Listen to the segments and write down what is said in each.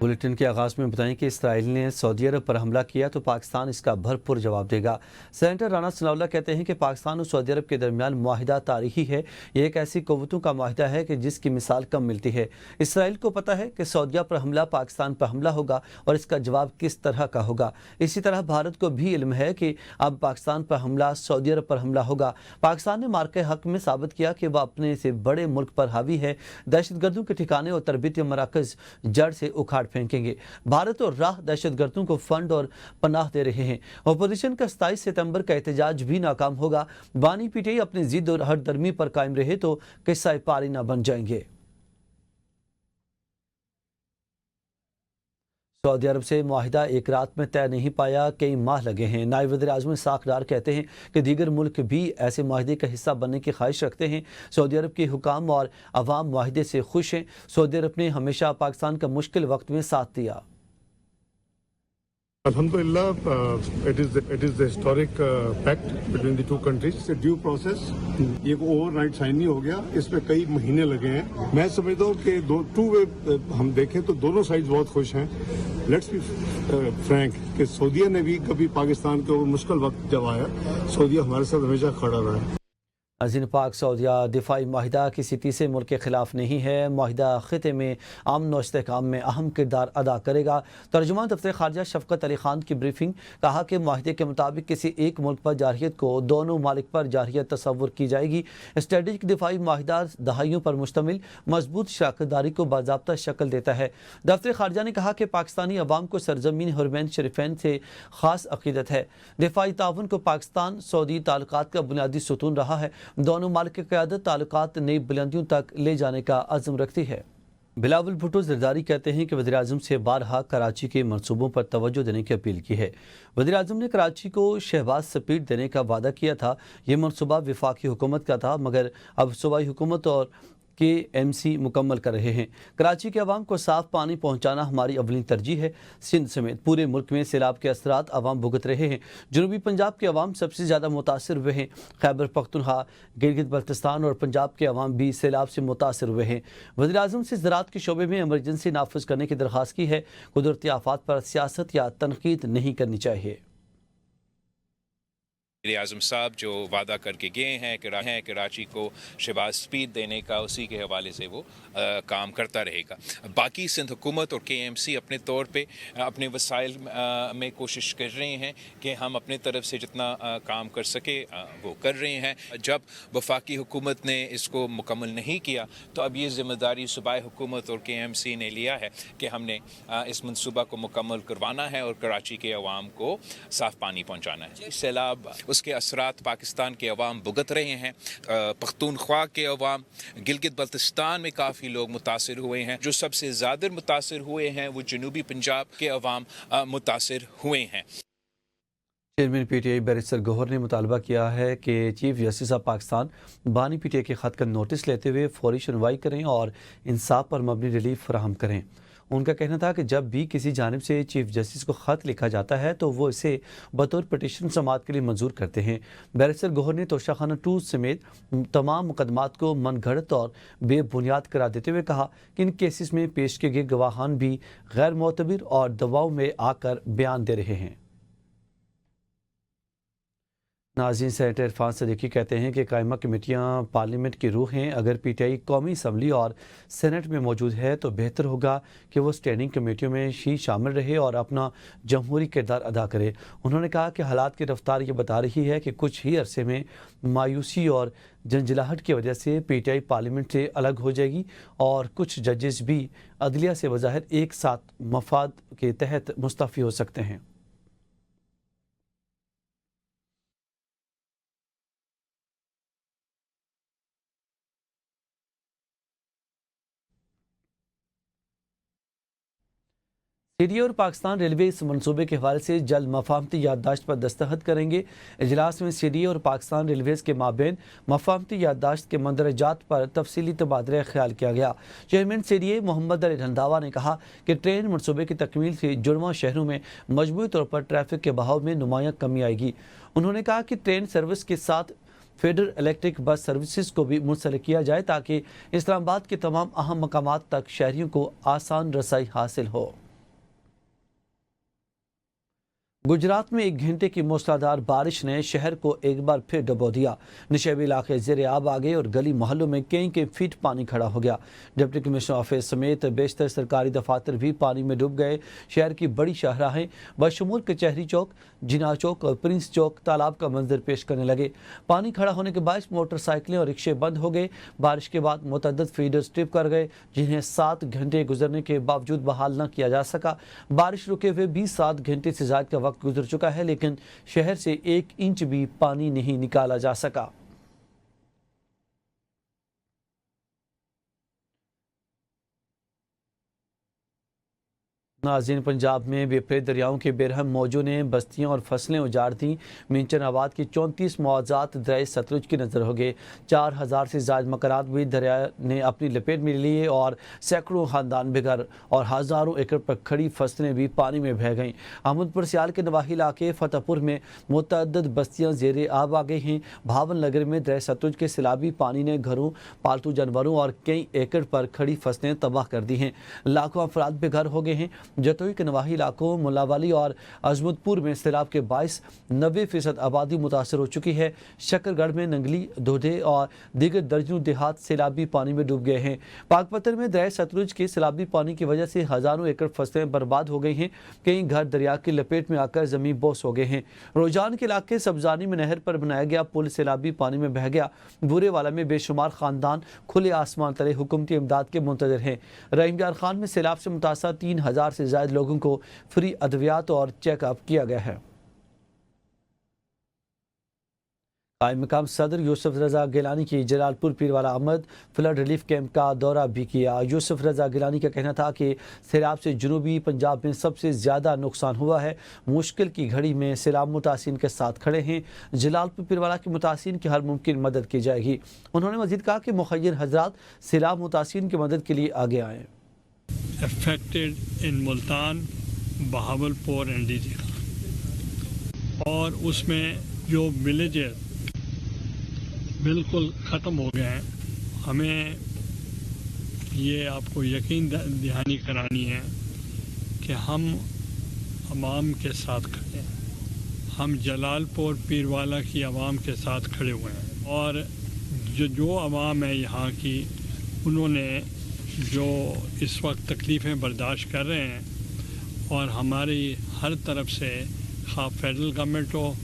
Bulletin के आगाज़ में बताएं कि इसराइल ने सऊदी अरब पर हमला किया तो पाकिस्तान इसका भरपूर जवाब देगा। सेनेटर राना सनाउल्लाह कहते हैं कि पाकिस्तान और सऊदी अरब के दरमियान मुआहिदा तारीखी है। ये एक ऐसी क़ुव्वतों का मुआहिदा है कि जिसकी मिसाल कम मिलती है। इसराइल को पता है कि सऊदीया पर हमला पाकिस्तान पर हमला होगा और इसका जवाब किस तरह का होगा। इसी तरह भारत को भी इल्म है कि अब पाकिस्तान पर हमला सऊदी अरब पर हमला होगा। पाकिस्तान ने मार्के हक में साबित किया कि वह अपने से बड़े मुल्क पर हावी है। दहशतगर्दों के ठिकाने और तरबियती मराकज़ जड़ से उखाड़ फेंकेंगे। भारत और राह दहशतगर्दों को फंड और पनाह दे रहे हैं। अपोजिशन का 27 सितंबर का एहतजाज भी नाकाम होगा। बानी पीटीआई अपनी जिद और हरदर्मी पर कायम रहे तो किस्सा पारी न बन जाएंगे। सऊदी अरब से मुआहिदा एक रात में तय नहीं पाया, कई माह लगे हैं। नायब वज़ीर-ए-आज़म इसहाक़ डार कहते हैं कि दीगर मुल्क भी ऐसे मुआहिदे का हिस्सा बनने की ख्वाहिश रखते हैं। सऊदी अरब के हुकाम और अवाम मुआहिदे से खुश हैं। सऊदी अरब ने हमेशा पाकिस्तान का मुश्किल वक्त में साथ दिया। Alhamdulillah, it is the historic pact between the two countries. It's a due process. ये overnight sign नहीं हो गया, इसमें कई महीने लगे हैं। मैं समझता हूँ कि टू वे हम देखें तो दोनों साइड बहुत खुश हैं। लेट्स बी फ्रैंक कि सऊदीया ने भी कभी पाकिस्तान के मुश्किल वक्त जब आया, सऊदीया हमारे साथ हमेशा खड़ा रहा है। अज़ीन पाक सऊदीया दिफाई माहिदा किसी तीसरे मुल्क के खिलाफ नहीं है। माहिदा ख़िते में अमन और इस्तेहकाम में अहम किरदार अदा करेगा। तर्जुमान दफ्तर ख़ारजा शफ़क़त अली ख़ान की ब्रीफिंग, कहा कि माहिदे के मुताबिक किसी एक मुल्क पर जारहियत को दोनों मालिक पर जारहियत तस्वुर की जाएगी। स्ट्रेटेजिक दिफाई माहिदा दहाइयों पर मुश्तमिल मजबूत शराकतदारी को बाज़ाब्ता शक्ल देता है। दफ्तर ख़ारजा ने कहा कि पाकिस्तानी अवाम को सरजमीन हुरमैन शरीफैन से ख़ास अक़ीदत है। दिफाई ताउन को पाकिस्तान सऊदी ताल्लुकात का बुनियादी सतून रहा है। दोनों मालिक की क़यादत ताल्लुकात नई बुलंदियों तक ले जाने का अज़्म रखती है। बिलावल भुट्टो ज़रदारी कहते हैं कि वज़ीर-ए-आज़म से बारहा कराची के मनसूबों पर तवज्जो देने की अपील की है। वज़ीर-ए-आज़म ने कराची को शहबाज स्पीड देने का वादा किया था। ये मनसूबा वफाकी हुकूमत का था, मगर अब सूबाई हुकूमत और KMC मुकम्मल कर रहे हैं। कराची के अवाम को साफ पानी पहुँचाना हमारी अवली तरजीह है। सिंध समेत पूरे मुल्क में सैलाब के असरात अवाम भुगत रहे हैं। जनूबी पंजाब के अवाम सबसे ज़्यादा मुतासर हुए हैं। खैबर पख्तूनख्वा, गिलगित बल्तिस्तान और पंजाब के अवाम भी सैलाब से मुतासर हुए हैं। वज़ीर-ए-आज़म से ज़राअत के शोबे में एमरजेंसी नाफिज करने की दरख्वास्त की है। कुदरती आफात पर सियासत या तनकीद नहीं करनी चाहिए। आज़म साहब जो वादा करके गए हैं कराची को शहबाज स्पीड देने का, उसी के हवाले से वो काम करता रहेगा। बाकी सिंध हुकूमत और KMC अपने तौर पे अपने वसाइल में कोशिश कर रहे हैं कि हम अपने तरफ से जितना काम कर सके वो कर रहे हैं। जब वफाकी हुकूमत ने इसको मुकम्मल नहीं किया तो अब ये ज़िम्मेदारी सूबाई हुकूमत और KMC ने लिया है कि हमने इस मनसूबा को मुकम्मल करवाना है और कराची के अवाम को साफ़ पानी पहुँचाना है। सैलाब उसके असरात पाकिस्तान के अवाम भुगत रहे हैं। पख्तूनख्वा के अवाम, गिलगित बल्तिस्तान में काफ़ी लोग मुतासिर हुए हैं। जो सबसे ज़्यादा मुतासिर हुए हैं वो जनूबी पंजाब के अवाम मुतासिर हुए हैं। चेयरमैन PTI बैरिस्टर गौहर ने मुतालबा किया है कि चीफ जस्टिस ऑफ पाकिस्तान बानी PTI के ख़त का नोटिस लेते हुए फौरी सुनवाई करें और इंसाफ पर मबनी रिलीफ फराहम करें। उनका कहना था कि जब भी किसी जानिब से चीफ जस्टिस को ख़त लिखा जाता है तो वो इसे बतौर पटिशन समाअत के लिए मंजूर करते हैं। बैरिस्टर गौहर ने तोशाखाना 2 समेत तमाम मुकदमात को मनगढ़ंत और बेबुनियाद करार देते हुए कहा कि इन केसेस में पेश किए गए गवाहान भी गैर मोतबर और दबाव में आकर बयान दे रहे हैं। नाज़रीन, सेनेटर इरफान सदीकी कहते हैं कि कायमा कमेटियाँ पार्लियामेंट की रूह हैं। अगर PTI कौमी असम्बली और सेनेट में मौजूद है तो बेहतर होगा कि वो स्टैंडिंग कमेटियों में ही शामिल रहे और अपना जमहूरी किरदार अदा करे। उन्होंने कहा कि हालात की रफ्तार ये बता रही है कि कुछ ही अरसे में मायूसी और जंजलाहट की वजह से PTI पार्लियामेंट से अलग हो जाएगी और कुछ जजेस भी अदलिया से बज़ाहिर एक साथ मफाद के तहत मुस्तफ़ी हो सकते हैं। CDA और पाकिस्तान रेलवे इस मनसूबे के हवाले से जल्द मफाहमती याददाश्त पर दस्तखत करेंगे। इजलास में CDA और पाकिस्तान रेलवेज़ के माबेन मफाहमती याददाश्त के मंदरजात पर तफसीली तबादला ख्याल किया गया। चेयरमैन CDA मोहम्मद अली रंधावा ने कहा कि ट्रेन मनसूबे की तकमील से जुड़वां शहरों में मजमूई तौर पर ट्रैफिक के बहाव में नुमायां कमी आएगी। उन्होंने कहा कि ट्रेन सर्विस के साथ फेडरल इलेक्ट्रिक बस सर्विसेज को भी मुंसलिक किया जाए ताकि इस्लामाबाद के तमाम अहम मकामात तक शहरियों को आसान रसाई हासिल हो। गुजरात में 1 घंटे की मूसलाधार बारिश ने शहर को एक बार फिर डुबो दिया। निचले इलाके ज़ेरे आब आ गए और गली मोहल्लों में कई फीट पानी खड़ा हो गया। डिप्टी कमिश्नर ऑफिस समेत बेशतर सरकारी दफातर भी पानी में डूब गए। शहर की बड़ी शाहराहें बशमूल कचहरी चौक, जिना चौक और प्रिंस चौक तालाब का मंजर पेश करने लगे। पानी खड़ा होने के बायस मोटरसाइकिलें और रिक्शे बंद हो गए। बारिश के बाद मुतअद्दिद फीडर्स ट्रिप कर गए, जिन्हें 7 घंटे गुजरने के बावजूद बहाल न किया जा सका। बारिश रुके हुए भी 7 घंटे से ज़्यादा का वक्त गुजर चुका है, लेकिन शहर से 1 इंच भी पानी नहीं निकाला जा सका। नाज़रीन, पंजाब में बेपरे दरियाओं के बेरहम मौजों ने बस्तियां और फसलें उजाड़ दी। मींचनाबाद की 34 मुआवजात दरिया सतलुज की नज़र हो गए। 4000 से ज़्यादा मकानात भी दरिया ने अपनी लपेट में लिए और सैकड़ों खानदान बेघर और हज़ारों एकड़ पर खड़ी फसलें भी पानी में बह गईं। अहमदपुर सियाल के नवाही इलाके फतेहपुर में मुतअद्दिद बस्तियां ज़ेरे आब आ गई हैं। भावन नगर में दरिया सतलुज के सैलाबी पानी ने घरों, पालतू जानवरों और कई एकड़ पर खड़ी फसलें तबाह कर दी हैं। लाखों अफराद बेघर हो गए हैं। जतोई के नवाही इलाकों मुल्लावाली और अजमतपुर में सैलाब के बायस 90% आबादी मुतासर हो चुकी है। शकरगढ़ में नंगली, दोधे और दीगर दर्जनों देहात सैलाबी पानी में डूब गए हैं। पाकपत्थर में दरिया सतलुज के सैलाबी पानी की वजह से हज़ारों एकड़ फसलें बर्बाद हो गई हैं। कई घर दरिया की लपेट में आकर ज़मीन बोस हो गए हैं। रोजान के इलाके सब्जानी में नहर पर बनाया गया पुल सैलाबी पानी में बह गया। बुरेवाला में बेशुमार खानदान खुले आसमान तले हुकूमती इमदाद के मुंतज़िर हैं। रहीम यार खान में सैलाब से मुतासर 3000 से ज़्यादा लोगों को फ्री अद्वियात और चेकअप किया गया है। कायम मकाम सदर यूसुफ रजा गिलानी की Jalalpur Pirwala Ahmad flood relief camp का दौरा भी किया। यूसुफ रजा गिलानी का कहना था कि सैलाब से जनूबी पंजाब में सबसे ज़्यादा नुकसान हुआ है। मुश्किल की घड़ी में सैलाब मुतासिन के साथ खड़े हैं। जलालपुर पीरवाला के मुतासिन की हर मुमकिन मदद की जाएगी। उन्होंने मजीद कहा कि मुखय्यर हजरात सैलाब मुतासिन की मदद के लिए आगे आएँ। affected in Multan, Bahawalpur and DG और उसमें जो विलेजेस बिल्कुल ख़त्म हो गए हैं। हमें ये आपको यकीन दहानी करानी है कि हम अवाम के साथ खड़े हैं। हम जलालपुर पीरवाला की आवाम के साथ खड़े हुए हैं और जो आवाम है यहाँ की, उन्होंने जो इस वक्त तकलीफ़ें बर्दाश्त कर रहे हैं और हमारी हर तरफ से खा फेडरल गवर्नमेंट हो,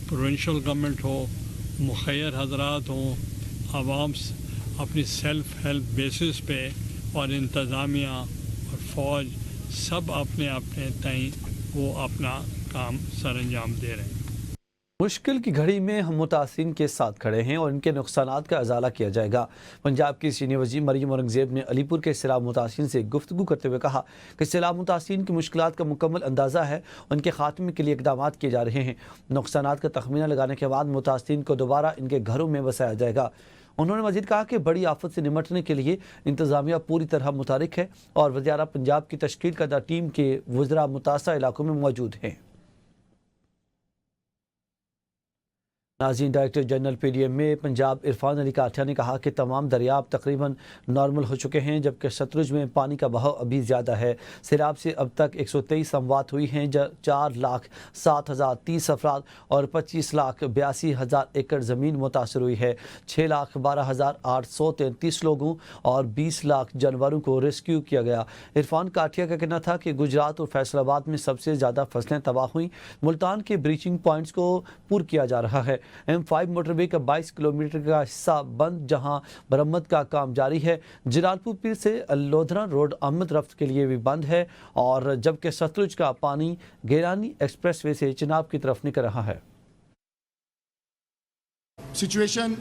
प्रोविंशियल गवर्नमेंट हो, मुखय्यर हजरात हो, आवाम अपनी सेल्फ हेल्प बेसिस पे और इंतज़ामिया और फ़ौज सब अपने अपने तय वो अपना काम सर अंजाम दे रहे हैं। मुश्किल की घड़ी में हम मुतासिन के साथ खड़े हैं और इनके नुकसानात का अजाला किया जाएगा। पंजाब की सीनियर वज़ीर मरियम औरंगज़ेब ने अलीपुर के सैलाब मुतासिन से गुफ्तगू करते हुए कहा कि सैलाब मुतासिन की मुश्किलात का मुकम्मल अंदाज़ा है, उनके खात्मे के लिए इक़दाम किए जा रहे हैं। नुकसानात का तखमीना लगाने के बाद मुतासिन को दोबारा इनके घरों में बसाया जाएगा। उन्होंने मज़ीद कहा कि बड़ी आफत से निमटने के लिए इंतज़ामिया पूरी तरह मुतारिक है और वज़ीर आला पंजाब की तश्कील करदा टीम के वज़रा मुतासर इलाकों में मौजूद हैं। नाज़रीन, डायरेक्टर जनरल PDM में पंजाब इरफान अली काठिया ने कहा कि तमाम दरियाब तकरीबन नॉर्मल हो चुके हैं, जबकि सतलुज में पानी का बहाव अभी ज़्यादा है। सैलाब से अब तक 123 अमवात हुई हैं। 4,07,030 अफराद और 25,82,000 एकड़ ज़मीन मुतासर हुई है। 6,12,833 लोगों और 20 लाख जानवरों को रेस्क्यू किया गया। इरफान काठिया का कहना था कि गुजरात और फैसलाबाद में सबसे ज़्यादा फसलें तबाह हुई। मुल्तान के ब्रीचिंग पॉइंट्स को पूर किया जा रहा है। M5 मोटरवे का 22 किलोमीटर का हिस्सा बंद, जहां मरम्मत का काम जारी है। जलालपुर पीर से लोधरा रोड आमद रफ्त के लिए भी बंद है और जबकि सतलुज का पानी गिलानी एक्सप्रेसवे से चिनाब की तरफ निकल रहा है। Situation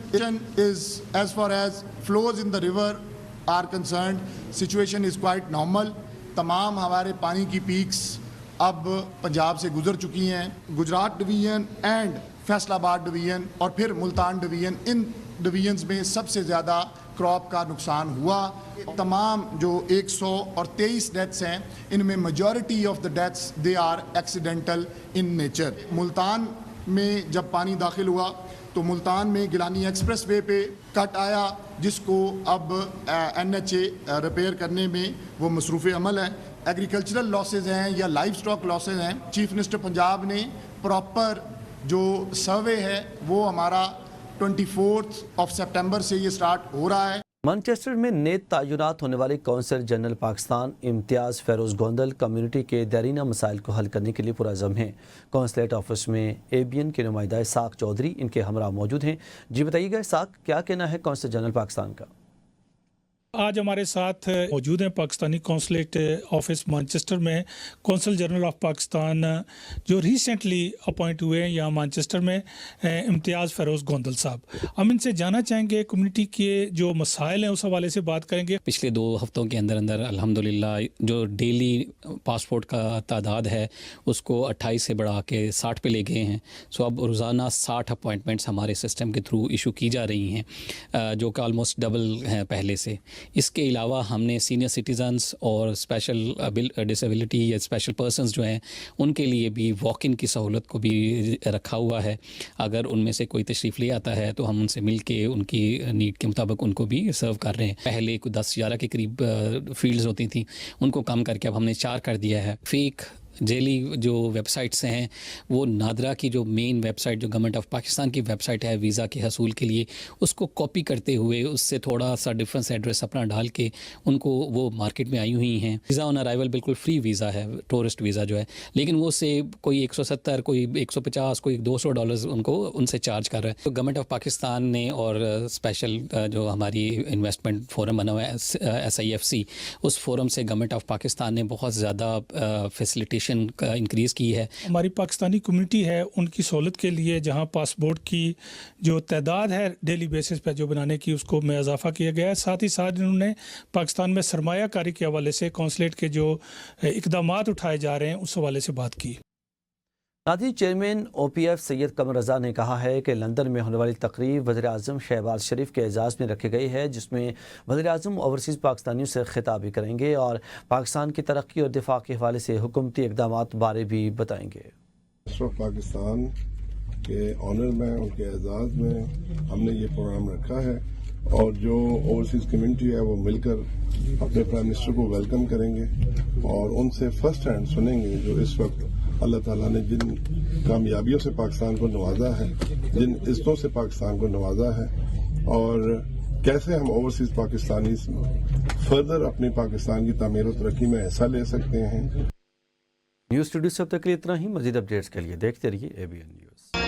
is, as far as flows in the river are concerned, situation is quite normal. तमाम हमारे पानी की पीक्स अब पंजाब से गुजर चुकी हैं। Gujarat division and Faisalabad division और फिर मुल्तान डिवीजन, इन डिवीजन्स में सबसे ज़्यादा क्रॉप का नुकसान हुआ। तमाम जो 123 डेथ्स हैं, इनमें majority of the deaths they are accidental in nature. Multan में जब पानी दाखिल हुआ तो मुल्तान में गिलानी एक्सप्रेस वे पे कट आया, जिसको अब NHA रिपेयर करने में वो मसरूफ़ अमल है। एग्रीकल्चरल लॉसेज हैं या लाइव स्टॉक लॉसेज हैं, चीफ मिनिस्टर पंजाब ने प्रॉपर जो सर्वे है वो हमारा 24 सितंबर से ये स्टार्ट हो रहा है। मैनचेस्टर में नेत तैनात होने वाले कौंसल जनरल पाकिस्तान इम्तियाज़ फेरोज़ गोंदल कम्युनिटी के देरीना मसाइल को हल करने के लिए पुरज़म हैं। कौंसलेट ऑफिस में ABN के नुमाइंदा इसाक चौधरी इनके हमरा मौजूद हैं। जी बताइएगा इसाक, क्या कहना है कौंसल जनरल पाकिस्तान का? आज हमारे साथ मौजूद हैं पाकिस्तानी कौंसलेट ऑफिस मैनचेस्टर में कौंसल जनरल ऑफ पाकिस्तान जो रिसेंटली अपॉइंट हुए हैं यहाँ मैनचेस्टर में, इम्तियाज़ फेरोज़ गोंदल साहब। हम इनसे जानना चाहेंगे कम्युनिटी के जो मसाइल हैं उस हवाले से बात करेंगे। पिछले 2 हफ्तों के अंदर अंदर अल्हम्दुलिल्लाह जो डेली पासपोर्ट का तादाद है उसको 28 से बढ़ा के 60 पे ले गए हैं। सो अब रोज़ाना 60 अपॉइंटमेंट्स हमारे सिस्टम के थ्रू इशू की जा रही हैं, जो कि ऑलमोस्ट डबल हैं पहले से। इसके अलावा हमने सीनियर सिटीज़न्स और स्पेशल डिसेबिलिटी या स्पेशल पर्सन्स जो हैं उनके लिए भी वॉक इन की सहूलत को भी रखा हुआ है। अगर उनमें से कोई तशरीफ़ ले आता है तो हम उनसे मिल के उनकी नीड के मुताबिक उनको भी सर्व कर रहे हैं। पहले कुछ 10-11 के करीब फील्ड्स होती थी, उनको कम करके अब हमने 4 कर दिया है। फेक जेली जो वेबसाइट्स हैं वो नादरा की जो मेन वेबसाइट जो गवर्नमेंट ऑफ पाकिस्तान की वेबसाइट है वीज़ा के हसूल के लिए, उसको कॉपी करते हुए उससे थोड़ा सा डिफरेंस एड्रेस अपना डाल के उनको वो मार्केट में आई हुई हैं। वीज़ा ऑन अराइवल बिल्कुल फ्री वीज़ा है, टूरिस्ट वीज़ा जो है, लेकिन वो से कोई 170 कोई 150 कोई $200 उनको उनसे चार्ज कर रहा है। तो गवर्नमेंट ऑफ पाकिस्तान ने और स्पेशल जो हमारी इन्वेस्टमेंट फोरम बना हुआ है SIFC, उस फोरम से गवर्नमेंट ऑफ पाकिस्तान ने बहुत ज़्यादा फैसिलिटेशन का इंक्रीज़ की है। हमारी पाकिस्तानी कम्युनिटी है उनकी सहूलत के लिए जहां पासपोर्ट की जो तादाद है डेली बेसिस पे जो बनाने की उसको में इजाफा किया गया है। साथ ही साथ इन्होंने पाकिस्तान में सरमायाकारी के हवाले से कौंसलेट के जो इक़दामात उठाए जा रहे हैं उस हवाले से बात की। नादी चेयरमैन OPF सैयद कमर रज़ा ने कहा है कि लंदन में होने वाली तकरीब वज़ीर-ए-आज़म शहबाज शरीफ के एजाज़ में रखी गई है, जिसमें वज़ीर-ए-आज़म ओवरसीज़ पाकिस्तानियों से खिताब भी करेंगे और पाकिस्तान की तरक्की और दिफा के हवाले से हुकूमती इक़दामात बारे भी बताएंगे। पाकिस्तान के ऑनर में, उनके एजाज़ में हमने ये प्रोग्राम रखा है और जो ओवरसीज़ कम्युनिटी है वो मिलकर अपने प्राइम मिनिस्टर को वेलकम करेंगे और उनसे फर्स्ट हैंड सुनेंगे जो इस वक्त अल्लाह ताला ने जिन कामयाबियों से पाकिस्तान को नवाजा है, जिन इज़्ज़तों से पाकिस्तान को नवाजा है और कैसे हम ओवरसीज़ पाकिस्तानी फर्दर अपनी पाकिस्तान की तामीर और तरक्की में हिस्सा ले सकते हैं। न्यूज़ स्टूडियो से अब तक के लिए इतना ही। मज़ीद अपडेट्स के लिए देखते रहिए ABN न्यूज़।